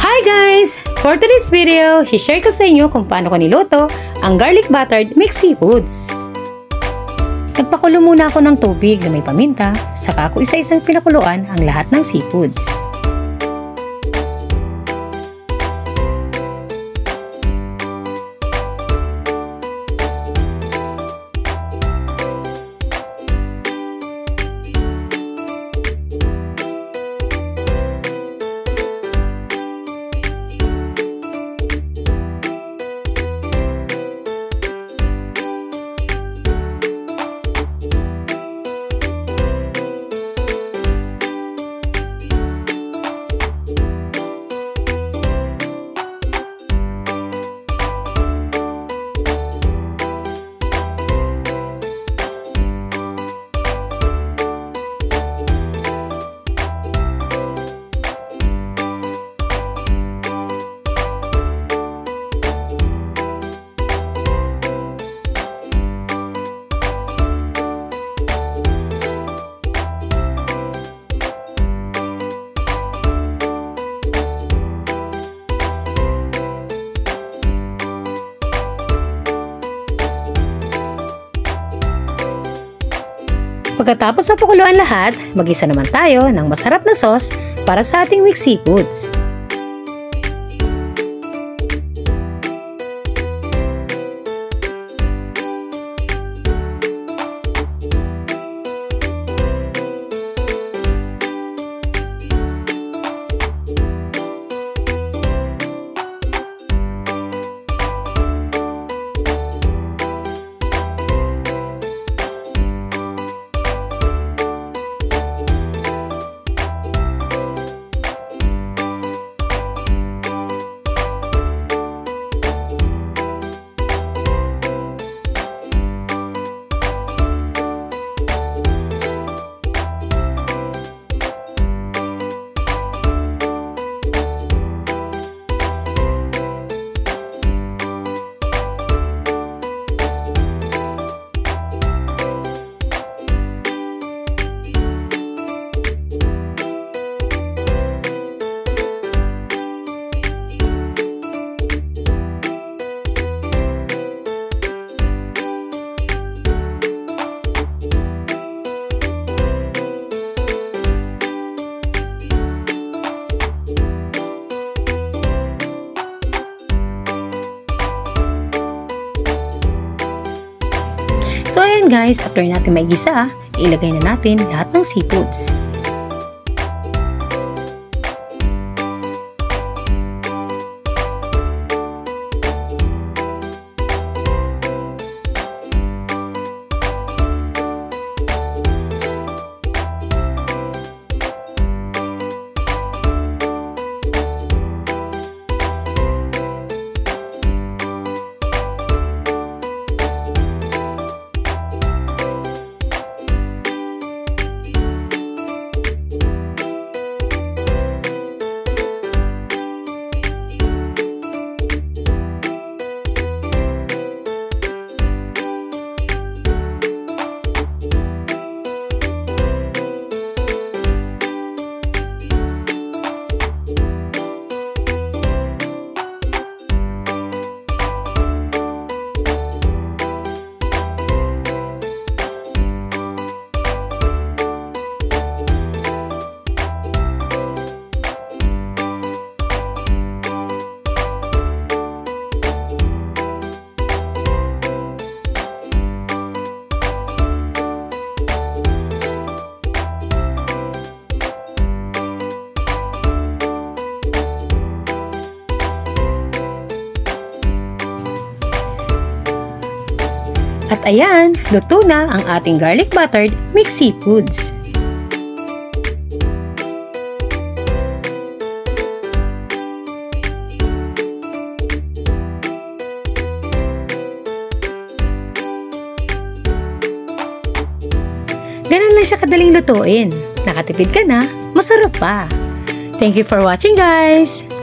Hi guys! For today's video, share ko sa inyo kung paano ko niluto ang garlic buttered mixed seafoods. Nagpakulo muna ako ng tubig na may paminta, saka ako isa-isang pinakuluan ang lahat ng seafoods. Pagkatapos sa pakuluan lahat, mag-isa naman tayo ng masarap na sauce para sa ating mixed seafoods. So ayan guys, after natin maigisa, ilagay na natin lahat ng seafoods. At ayan, luto na ang ating garlic buttered mixed seafoods. Ganun lang siya kadaling lutuin. Nakatipid ka na, masarap pa. Thank you for watching guys!